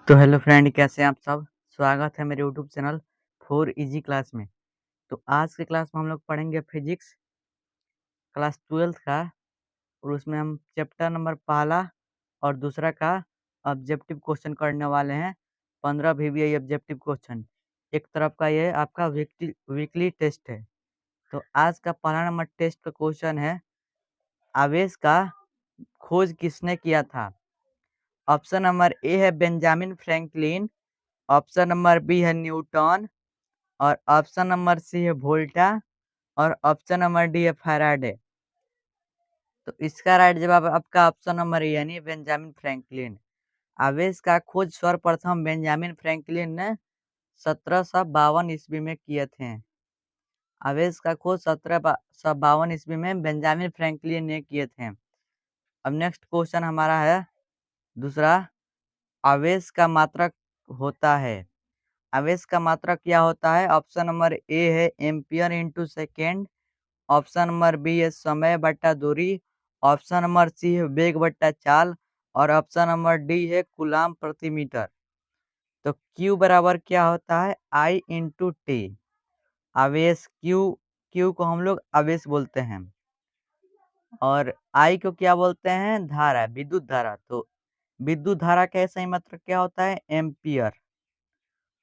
तो hello friend, कैसे हैं आप सब। स्वागत है मेरे YouTube channel for easy class में। तो आज के क्लास में हम लोग पढ़ेंगे फिजिक्स क्लास 12th का, और उसमें हम चैप्टर नंबर पहला और दूसरा का ऑब्जेक्टिव क्वेश्चन करने वाले हैं। 15 VBI ऑब्जेक्टिव क्वेश्चन। एक तरफ का ये आपका वीकली टेस्ट है। तो आज का पहला नंबर टेस्ट का क्वेश्चन है, आवेश का खोज किसने किया था। ऑप्शन नंबर ए है Benjamin Franklin, option number B है न्यूटन, और ऑप्शन नंबर सी है वोल्टा, और ऑप्शन नंबर डी है फैराडे। तो इसका राइट जवाब आपका ऑप्शन नंबर ए यानी बेंजामिन फ्रैंकलिन। आवेश का खोज सर्वप्रथम बेंजामिन फ्रैंकलिन ने 1752 ईस्वी में किए थे। आवेश का खोज 1752 ईस्वी में बेंजामिन फ्रैंकलिन ने किए थे। अब नेक्स्ट क्वेश्चन हमारा है दूसरा, आवेश का मात्रक होता है। आवेश का मात्रक क्या होता है। ऑप्शन नंबर ए है ampere into second, option number B है समय बट्टा दूरी, ऑप्शन नंबर सी है वेग बट्टा चाल, और ऑप्शन नंबर डी है कूलाम प्रति मीटर। तो Q बराबर क्या होता है, I इंटू टी। आवेश Q को हम लोग आवेश बोलते हैं, और I को क्या बोलते हैं, धारा, विद्युत धारा। तो विद्युत धारा का सही मात्रक क्या होता है, एम्पियर,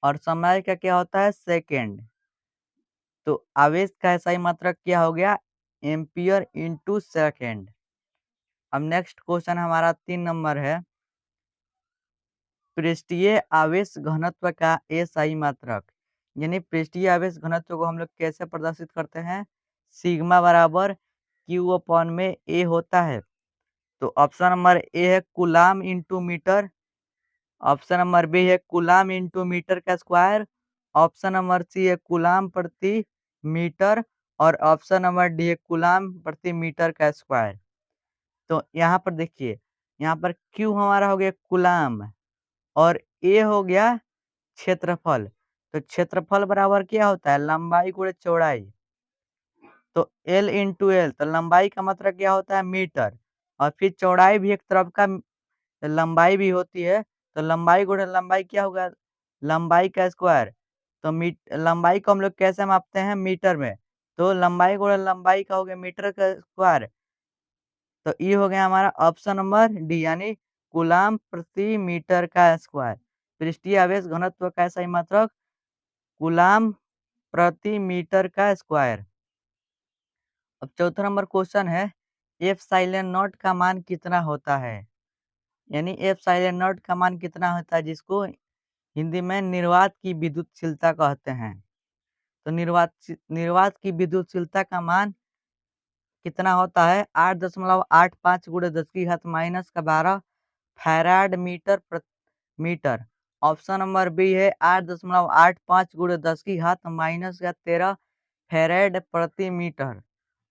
और समय का क्या होता है, सेकेंड। तो आवेश का सही मात्रक क्या हो गया, एम्पियर इंटू सेकेंड। अब नेक्स्ट क्वेश्चन हमारा 3 नंबर है, पृष्ठीय आवेश घनत्व का SI मात्रक। यानी पृष्ठीय आवेश घनत्व को हम लोग कैसे प्रदर्शित करते हैं, सिग्मा बराबर Q अपॉन में A होता है। तो ऑप्शन नंबर ए है coulomb into metre, option number B है कूलाम इंटू मीटर का स्क्वायर, ऑप्शन नंबर सी है कूलाम प्रति मीटर, और ऑप्शन नंबर डी है कूलाम प्रति मीटर का स्क्वायर। तो यहाँ पर देखिए, यहाँ पर Q हमारा हो गया कूलाम, और ए हो गया क्षेत्रफल। तो क्षेत्रफल बराबर क्या होता है, लंबाई गुणे चौड़ाई। तो L इंटू एल, तो लंबाई का मतलब क्या होता है, मीटर, और फिर चौड़ाई भी एक तरफ का लंबाई भी होती है। तो लंबाई गुणे लंबाई क्या होगा, लंबाई का स्क्वायर। तो लंबाई को हम लोग कैसे मापते हैं, मीटर में। तो लंबाई गुणे लंबाई का हो गया मीटर का स्क्वायर। तो ये हो गया हमारा ऑप्शन नंबर डी, यानी कूलाम प्रति मीटर का स्क्वायर। पृष्ठीय आवेश घनत्व का सही मात्रक कूलाम प्रति मीटर का स्क्वायर। अब चौथा नंबर क्वेश्चन है, एफ साइलेंट नॉट का मान कितना होता है। यानी एफ साइलेंट नॉट का मान कितना होता है, जिसको हिंदी में निर्वात की विद्युतशीलता कहते हैं। तो निर्वात की विद्युतशीलता का मान कितना होता है, 8.85 गुणे 10 की घात माइनस का 12 फैराड मीटर प्रति मीटर। ऑप्शन नंबर बी है 8.85 गुणे 10 की घात माइनस का 13 फैराड प्रति मीटर।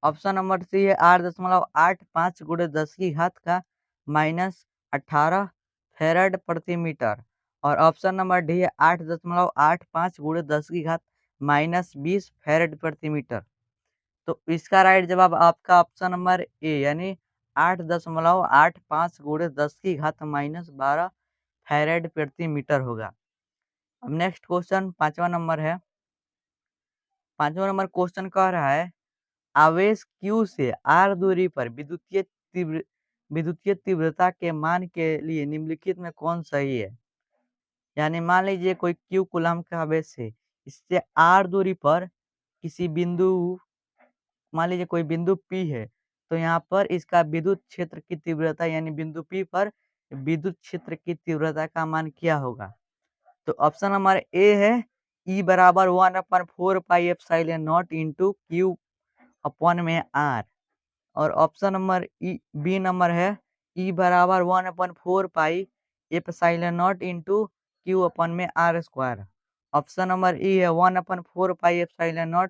ऑप्शन नंबर सी है 8.85 गुणे 10 की घात का माइनस 18 फैराड प्रति मीटर, और ऑप्शन नंबर डी है 8.85 गुणे 10 की घात माइनस 20 फैराड प्रति मीटर। तो इसका राइट जवाब आपका ऑप्शन नंबर ए, यानी 8.85 गुणे 10 की घात माइनस 12 फैराड प्रति मीटर होगा। अब नेक्स्ट क्वेश्चन 5वां नंबर है। 5वां नंबर क्वेश्चन कह रहा है, आवेश Q से R दूरी पर विद्युतीय तीव्रता के मान के लिए निम्नलिखित में कौन सही है। यानी मान लीजिए कोई Q कूलम का आवेश है, इससे R दूरी पर किसी बिंदु, मान लीजिए कोई बिंदु P है, तो यहाँ पर इसका विद्युत क्षेत्र की तीव्रता, यानी बिंदु P पर विद्युत क्षेत्र की तीव्रता का मान क्या होगा। तो ऑप्शन नंबर ए है E बराबर 1/4πε0 इंटू Q अपॉन में R, और ऑप्शन नंबर बी नंबर है E बराबर 1/4πε0 इंटू Q अपॉन में R स्क्वायर। ऑप्शन नंबर ई है 1/4πε0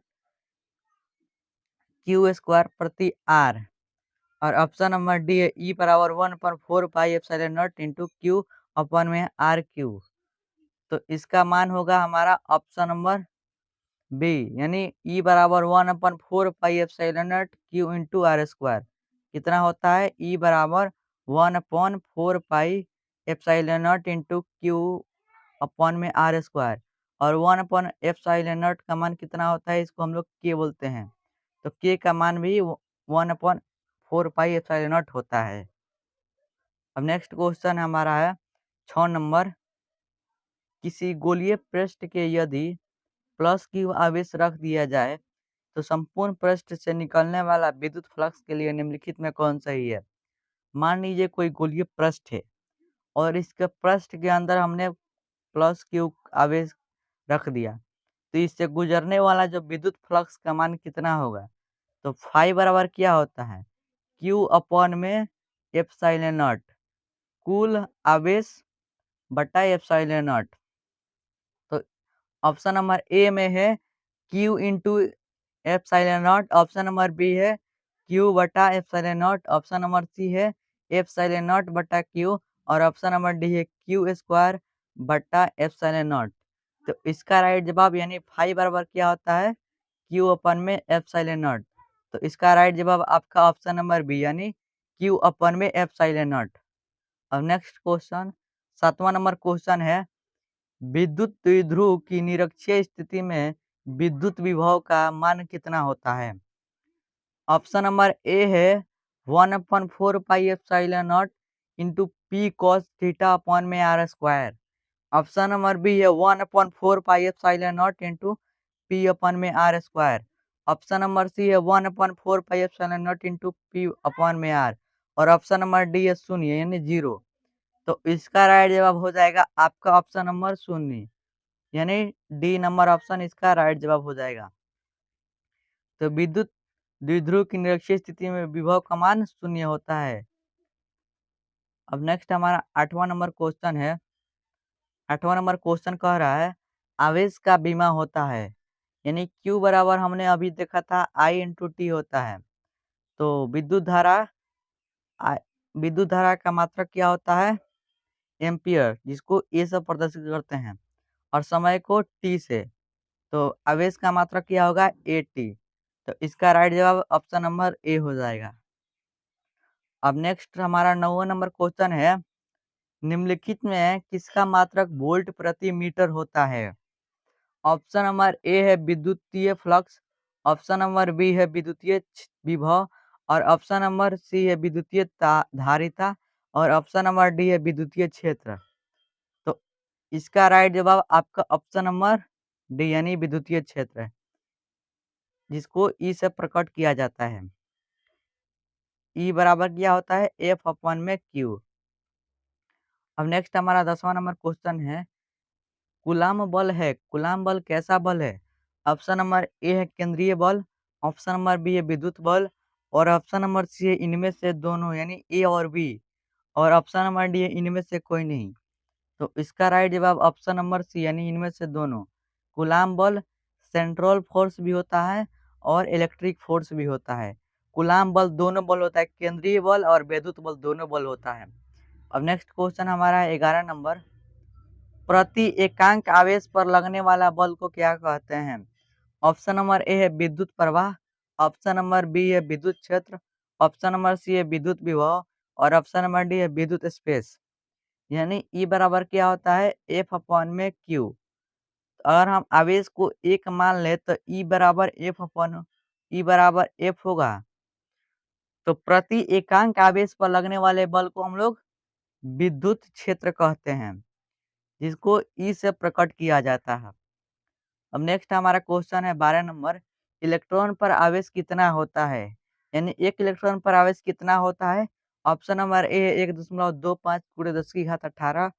Q स्क्वायर प्रति R, और ऑप्शन नंबर डी है E बराबर 1/4πε0 इंटू Q अपॉन में RQ। तो इसका मान होगा हमारा ऑप्शन नंबर बी, यानी E बराबर 1/4πε0 Q इंटू R स्क्वायर। कितना होता है, E बराबर 1/4πε0 इंटू Q अपॉन में आर स्क्वायर और 1 अपॉन एप्सिलॉन नॉट का मान कितना होता है, इसको हम लोग के बोलते हैं। तो के का मान भी 1 अपॉन 4 पाई एप्सिलॉन नॉट होता है। अब नेक्स्ट क्वेश्चन हमारा है 6 नंबर। किसी गोलीय पृष्ठ के यदि प्लस क्यू आवेश रख दिया जाए तो संपूर्ण पृष्ठ से निकलने वाला विद्युत फ्लक्स के लिए निम्नलिखित में कौन सही है। मान लीजिए कोई गोलीय पृष्ठ है और इसके पृष्ठ के अंदर हमने प्लस क्यू आवेश रख दिया, तो इससे गुजरने वाला जो विद्युत फ्लक्स का मान कितना होगा। तो फाई बराबर क्या होता है, क्यू अपॉन में एप्सिलॉन नॉट, कुल आवेश बटा एप्सिलॉन नॉट। तो ऑप्शन नंबर ए में है Q into epsilon naught, option number B है क्यू बटा epsilon naught, option number C है एप्सिलॉन नॉट बटा क्यू और ऑप्शन नंबर डी है क्यू स्क्वायर बटा एप्सिलॉन नॉट। तो इसका राइट जवाब यानी फाई बराबर क्या होता है, क्यू अपन में एप्सिलॉन नॉट। तो इसका राइट जवाब आपका ऑप्शन नंबर बी यानी क्यू अपन में एप्सिलॉन नॉट। अब नेक्स्ट क्वेश्चन 7वां नंबर क्वेश्चन है, विद्युत द्विध्रुव की निरक्षीय स्थिति में विद्युत विभव का मान कितना होता है। ऑप्शन नंबर ए है 1/4 pi epsilon not into P cos theta upon में R square. Option number B है 1/4 pi epsilon not into P upon में R square. Option number C है 1/4 pi epsilon not into P upon में R और option number D है शून्य यानी 0। तो इसका राइट जवाब हो जाएगा आपका ऑप्शन नंबर शून्य यानी डी नंबर ऑप्शन इसका राइट जवाब हो जाएगा। तो विद्युत द्विध्रुव की निरक्षीय स्थिति में विभव का मान शून्य होता है। अब नेक्स्ट हमारा 8वां नंबर क्वेश्चन है। 8वां नंबर क्वेश्चन कह रहा है आवेश का बीमा होता है, यानी Q बराबर हमने अभी देखा था I इंटू टी होता है। तो विद्युत धारा का मात्रक क्या होता है, एम्पियर, जिसको ए से प्रदर्शित करते हैं और समय को टी से। तो आवेश का मात्रक क्या होगा, ए टी। तो इसका राइट जवाब ऑप्शन नंबर ए हो जाएगा। अब नेक्स्ट हमारा 9वां नंबर क्वेश्चन है, निम्नलिखित में किसका मात्रक वोल्ट प्रति मीटर होता है। ऑप्शन नंबर ए है विद्युतीय फ्लक्स, ऑप्शन नंबर बी है विद्युतीय विभव और ऑप्शन नंबर सी है विद्युतीय धारिता और ऑप्शन नंबर डी है विद्युतीय क्षेत्र। तो इसका राइट जवाब आपका ऑप्शन नंबर डी यानी विद्युतीय क्षेत्र है, जिसको ई से प्रकट किया जाता है। ई बराबर क्या होता है, एफ अपॉन में क्यू। अब नेक्स्ट हमारा 10वां नंबर क्वेश्चन है, कूलाम बल है, कूलाम बल कैसा बल है। ऑप्शन नंबर ए है केंद्रीय बल, ऑप्शन नंबर बी है विद्युत बल और ऑप्शन नंबर सी है इनमें से दोनों यानी ए और बी और ऑप्शन नंबर डी है इनमें से कोई नहीं। तो इसका राइट जवाब ऑप्शन नंबर सी यानी इनमें से दोनों। कूलाम बल सेंट्रल फोर्स भी होता है और इलेक्ट्रिक फोर्स भी होता है। कूलाम बल दोनों बल होता है, केंद्रीय बल और विद्युत बल दोनों बल होता है। अब नेक्स्ट क्वेश्चन हमारा है 11 नंबर, प्रति एकांक आवेश पर लगने वाला बल को क्या कहते हैं। ऑप्शन नंबर ए है विद्युत प्रवाह, ऑप्शन नंबर बी है विद्युत क्षेत्र, ऑप्शन नंबर सी है विद्युत विभव और ऑप्शन नंबर डी है विद्युत स्पेस। यानी ई बराबर क्या होता है, एफ अपॉन में क्यू। अगर हम आवेश को एक मान ले तो ई बराबर एफ होगा। तो प्रति एकांक आवेश पर लगने वाले बल को हम लोग विद्युत क्षेत्र कहते हैं, जिसको ई से प्रकट किया जाता है। अब नेक्स्ट हमारा क्वेश्चन है 12 नंबर, इलेक्ट्रॉन पर आवेश कितना होता है, यानी एक इलेक्ट्रॉन पर आवेश कितना होता है। ऑप्शन नंबर ए है 1.25 गुणे 10 की घात 18,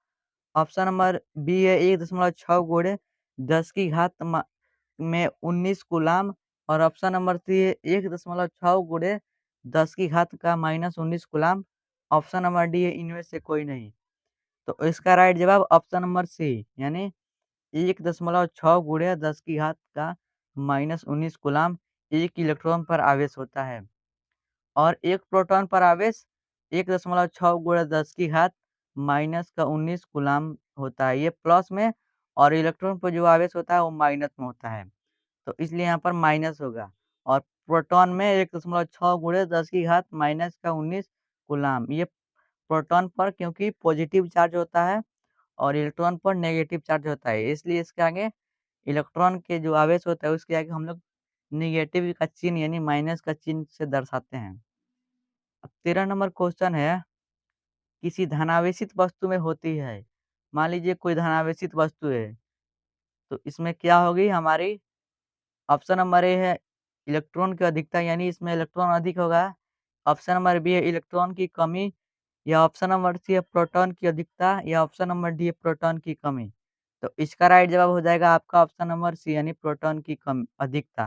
ऑप्शन नंबर बी है 1.6 गुणे 10 की घात में 19 कूलाम और ऑप्शन नंबर सी है 1.6 गुणे 10 की घात का -19 कूलाम। ऑप्शन नंबर डी है इनमें से कोई नहीं। तो इसका राइट जवाब ऑप्शन नंबर सी यानी 1.6 गुणे 10 की घात का -19 कूलाम एक इलेक्ट्रॉन पर आवेश होता है और एक प्रोटॉन पर आवेश 1.6 गुणे 10 की घात -19 कूलाम होता है। ये प्लस में और इलेक्ट्रॉन पर जो आवेश होता है वो माइनस में होता है, तो इसलिए यहाँ पर माइनस होगा। और प्रोटॉन में 1.6 गुणे 10 की घात -19 कूलाम, ये प्रोटॉन पर क्योंकि पॉजिटिव चार्ज होता है और इलेक्ट्रॉन पर नेगेटिव चार्ज होता है। इसलिए इसके आगे इलेक्ट्रॉन के जो आवेश होता है उसके आगे हम लोग नेगेटिव का चिन्ह यानी माइनस का चिन्ह से दर्शाते हैं। अब 13 नंबर क्वेश्चन है, किसी धनावेशित वस्तु में होती है। मान लीजिए कोई धनावेशित वस्तु है, तो इसमें क्या होगी हमारी ऑप्शन नंबर ए है इलेक्ट्रॉन की अधिकता यानी इसमें इलेक्ट्रॉन अधिक होगा। ऑप्शन नंबर बी है इलेक्ट्रॉन की कमी, या ऑप्शन नंबर सी है प्रोटॉन की अधिकता, या ऑप्शन नंबर डी है प्रोटॉन की कमी। तो इसका राइट जवाब हो जाएगा आपका ऑप्शन नंबर सी यानी प्रोटॉन की कम अधिकता,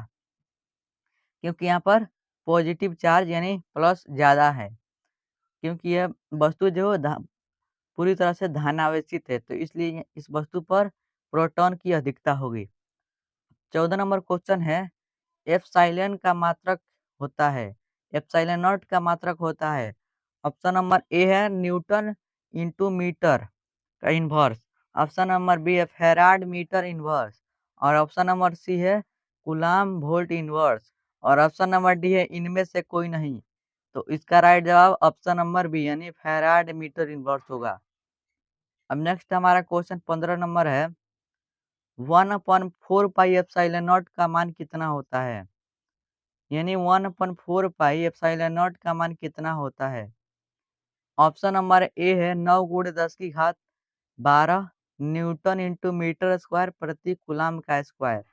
क्योंकि यहाँ पर पॉजिटिव चार्ज यानी प्लस ज़्यादा है, क्योंकि यह वस्तु जो पूरी तरह से धनावेशित है, तो इसलिए इस वस्तु पर प्रोटॉन की अधिकता होगी। 14 नंबर क्वेश्चन है, एप्सिलॉन का मात्रक होता है, एप्सिलॉन नॉट का मात्रक होता है। ऑप्शन नंबर ए है न्यूटन इंटू मीटर का इन्वर्स, ऑप्शन नंबर बी है फैराड मीटर इन्वर्स, और ऑप्शन नंबर सी है कूलाम वोल्ट इन्वर्स, और ऑप्शन नंबर डी है इनमें से कोई नहीं। तो इसका राइट जवाब ऑप्शन नंबर बी यानी फैराड मीटर इन्वर्स होगा। अब नेक्स्ट हमारा क्वेश्चन 15 नंबर है, 1/4 पाई एप्सिलॉन नॉट का मान कितना होता है, यानी 1/4 पाई एप्सिलॉन नॉट का मान कितना होता है। ऑप्शन नंबर ए है 9 गुणे 10 की घात 12 न्यूटन इंटू मीटर स्क्वायर प्रति कूलाम का स्क्वायर।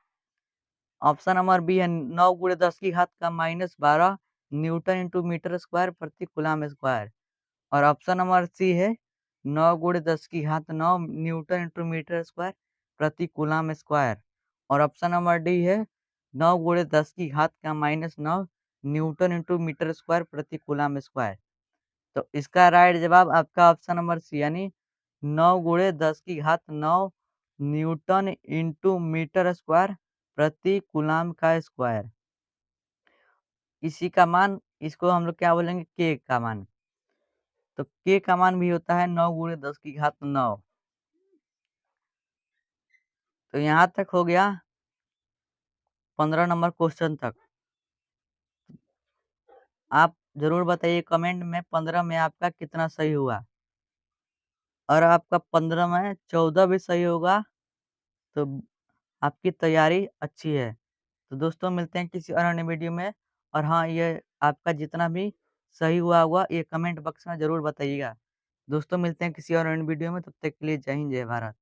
ऑप्शन नंबर बी है 9 गुणे 10 की घात का -12 न्यूटन इंटू मीटर स्क्वायर प्रति कूलाम स्क्वायर, और ऑप्शन नंबर सी है 9 गुणे 10 की घात 9 न्यूटन इंटू मीटर स्क्वायर प्रति कूलाम स्क्वायर, और ऑप्शन नंबर डी है 9 गुणे 10 की घात का -9 न्यूटन इंटू मीटर स्क्वायर प्रति कूलाम स्क्वायर। तो इसका राइट जवाब आपका ऑप्शन नंबर सी यानी 9 गुणे 10 की घात 9 न्यूटन इंटू मीटर स्क्वायर प्रति कूलाम का स्क्वायर। इसी का मान इसको हम लोग क्या बोलेंगे के का मान। तो के का मान भी होता है 9 गुणे 10 की घात 9। तो यहाँ तक हो गया 15 नंबर क्वेश्चन तक। आप जरूर बताइए कमेंट में 15 में आपका कितना सही हुआ। और आपका 15 में 14 भी सही होगा तो आपकी तैयारी अच्छी है। तो दोस्तों मिलते हैं किसी और अन्य वीडियो में। और हाँ, ये आपका जितना भी सही हुआ होगा ये कमेंट बॉक्स में ज़रूर बताइएगा। दोस्तों मिलते हैं किसी और अन्य वीडियो में, तब तक के लिए जय हिंद, जय भारत।